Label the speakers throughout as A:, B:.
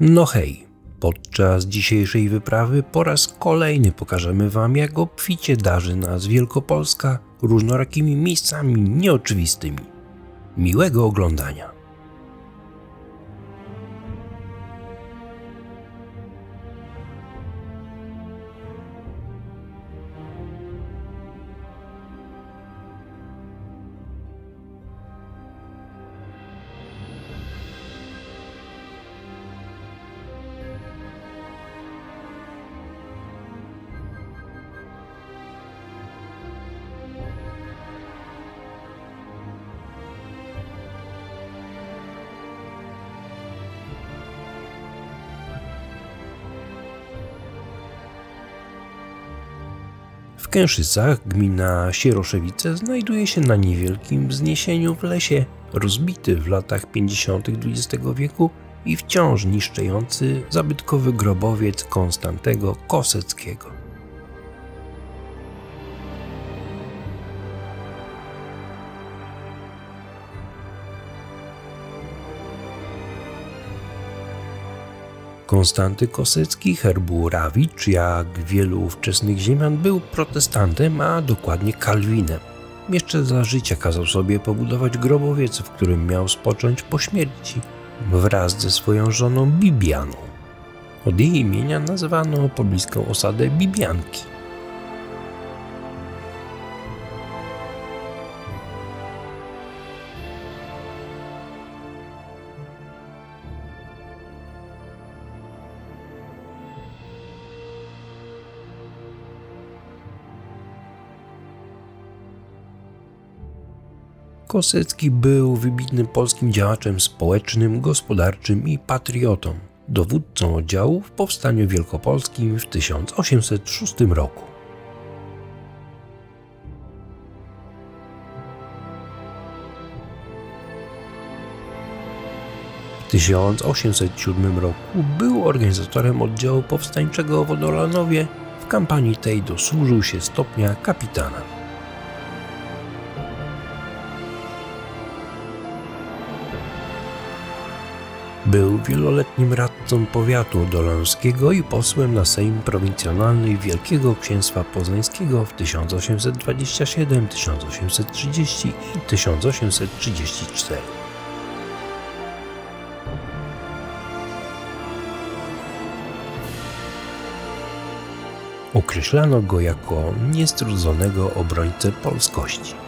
A: No hej, podczas dzisiejszej wyprawy po raz kolejny pokażemy Wam, jak obficie darzy nas Wielkopolska różnorakimi miejscami nieoczywistymi. Miłego oglądania! W Kęszycach gmina Sieroszewice znajduje się na niewielkim wzniesieniu w lesie, rozbity w latach 50. XX wieku i wciąż niszczejący zabytkowy grobowiec Konstantego Koseckiego. Konstanty Kosecki, herbu Rawicz, jak wielu ówczesnych ziemian, był protestantem, a dokładnie kalwinem. Jeszcze za życia kazał sobie pobudować grobowiec, w którym miał spocząć po śmierci, wraz ze swoją żoną Bibianą. Od jej imienia nazwano pobliską osadę Bibianki. Kosecki był wybitnym polskim działaczem społecznym, gospodarczym i patriotą, dowódcą oddziału w Powstaniu Wielkopolskim w 1806 roku. W 1807 roku był organizatorem oddziału powstańczego w Odolanowie. W kampanii tej dosłużył się stopnia kapitana. Był wieloletnim radcą powiatu odolańskiego i posłem na Sejm Prowincjonalny Wielkiego Księstwa Poznańskiego w 1827, 1830 i 1834. Określano go jako niestrudzonego obrońcę polskości.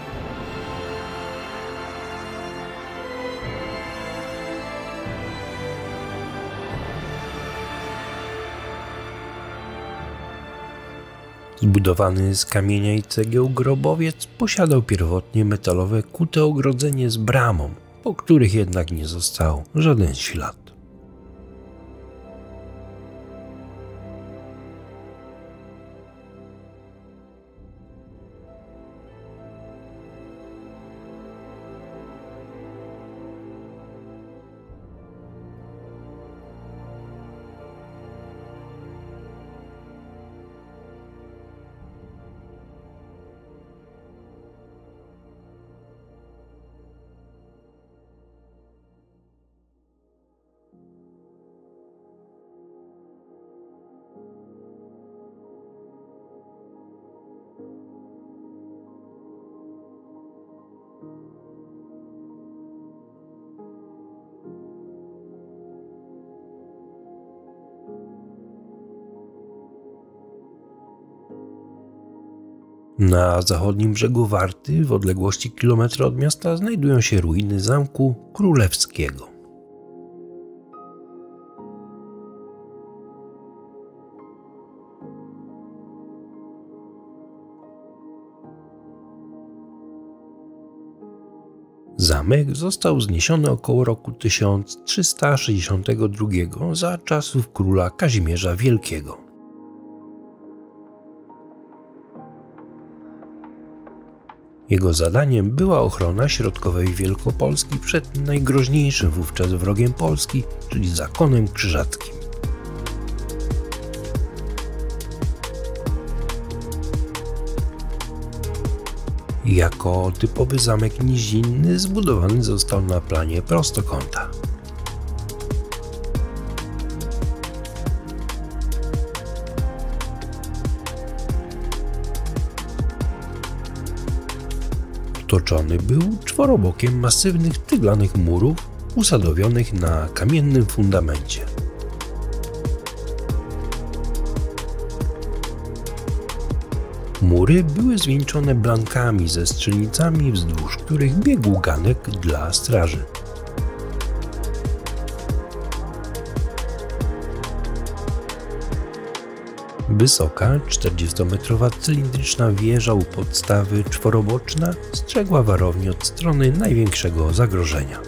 A: Zbudowany z kamienia i cegieł grobowiec posiadał pierwotnie metalowe kute ogrodzenie z bramą, po których jednak nie został żaden ślad. Na zachodnim brzegu Warty, w odległości kilometra od miasta, znajdują się ruiny Zamku Królewskiego. Zamek został wzniesiony około roku 1362 za czasów króla Kazimierza Wielkiego. Jego zadaniem była ochrona środkowej Wielkopolski przed najgroźniejszym wówczas wrogiem Polski, czyli zakonem krzyżackim. Jako typowy zamek nizinny zbudowany został na planie prostokąta. Otoczony był czworobokiem masywnych ceglanych murów usadowionych na kamiennym fundamencie. Mury były zwieńczone blankami ze strzelnicami, wzdłuż których biegł ganek dla straży. Wysoka, 40-metrowa cylindryczna wieża u podstawy czworoboczna strzegła warownię od strony największego zagrożenia.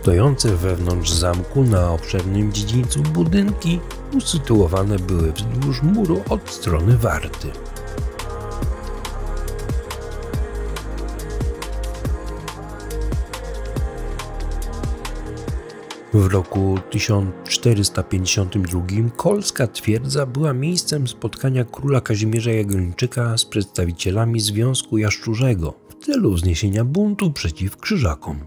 A: Stojące wewnątrz zamku na obszernym dziedzińcu budynki usytuowane były wzdłuż muru od strony warty. W roku 1452 kolska twierdza była miejscem spotkania króla Kazimierza Jagiellończyka z przedstawicielami Związku Jaszczurzego w celu wzniesienia buntu przeciw Krzyżakom.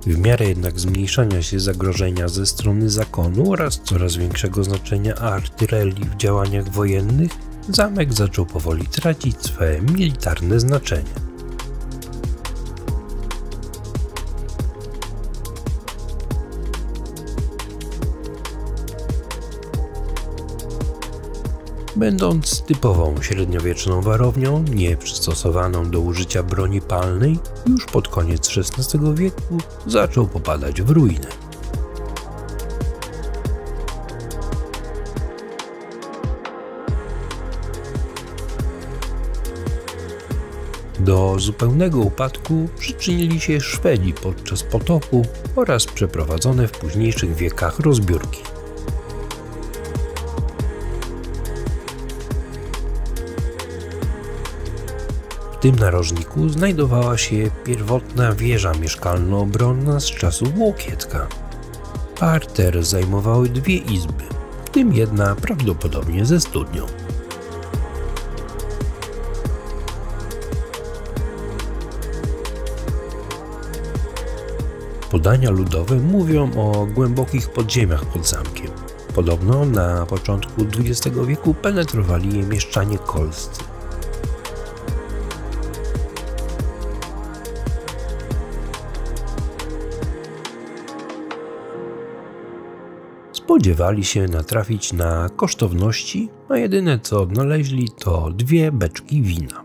A: W miarę jednak zmniejszania się zagrożenia ze strony zakonu oraz coraz większego znaczenia artylerii w działaniach wojennych, zamek zaczął powoli tracić swe militarne znaczenie. Będąc typową średniowieczną warownią, nie przystosowaną do użycia broni palnej, już pod koniec XVI wieku zaczął popadać w ruinę. Do zupełnego upadku przyczynili się Szwedzi podczas potopu oraz przeprowadzone w późniejszych wiekach rozbiórki. W tym narożniku znajdowała się pierwotna wieża mieszkalno-obronna z czasów Łokietka. Parter zajmowały dwie izby, w tym jedna prawdopodobnie ze studnią. Podania ludowe mówią o głębokich podziemiach pod zamkiem. Podobno na początku XX wieku penetrowali je mieszczanie kolscy. Spodziewali się natrafić na kosztowności, a jedyne co odnaleźli to dwie beczki wina.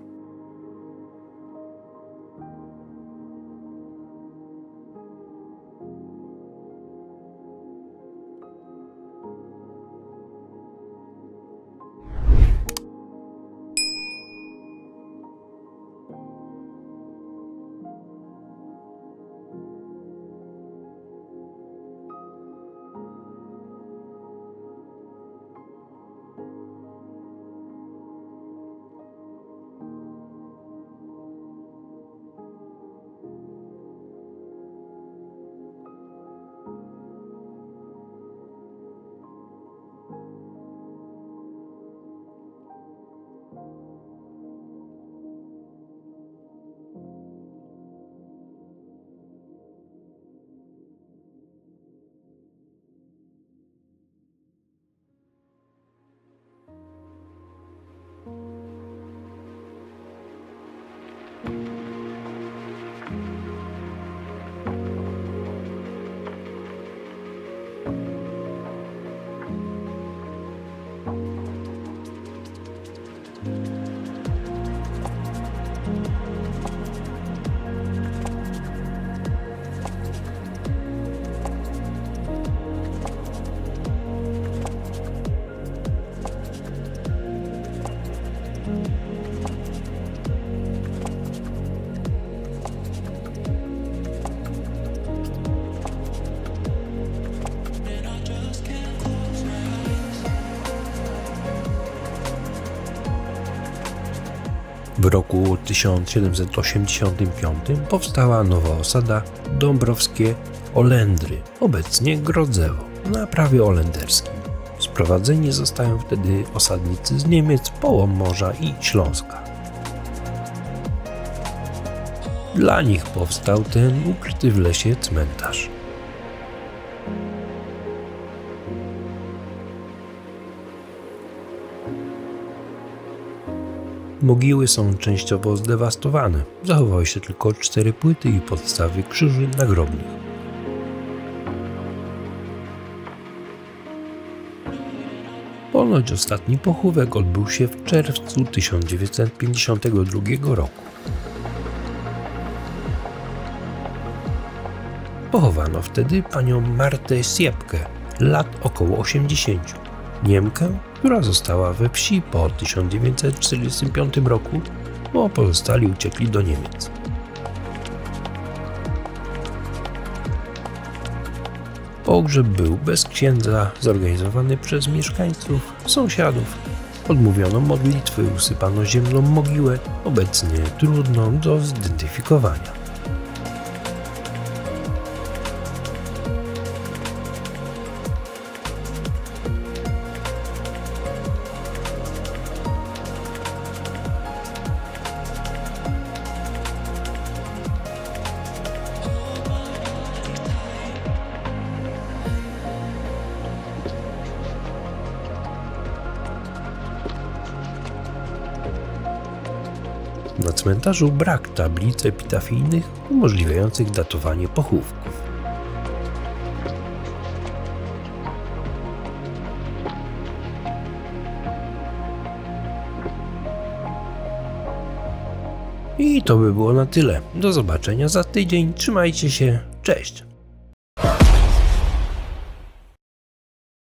A: W roku 1785 powstała nowa osada Dąbrowskie Olędry, obecnie Grodzewo, na prawie olenderskim. Sprowadzeni zostają wtedy osadnicy z Niemiec, Połomorza i Śląska. Dla nich powstał ten ukryty w lesie cmentarz. Mogiły są częściowo zdewastowane. Zachowały się tylko 4 płyty i podstawy krzyży nagrobnych. Ponoć ostatni pochówek odbył się w czerwcu 1952 roku. Pochowano wtedy panią Martę Siepkę, lat około 80, Niemkę, która została we wsi po 1945 roku, bo pozostali uciekli do Niemiec. Pogrzeb był bez księdza, zorganizowany przez mieszkańców, sąsiadów. Odmówiono modlitwy, usypano ziemną mogiłę, obecnie trudną do zidentyfikowania. Na cmentarzu brak tablic epitafijnych umożliwiających datowanie pochówków. I to by było na tyle. Do zobaczenia za tydzień. Trzymajcie się. Cześć!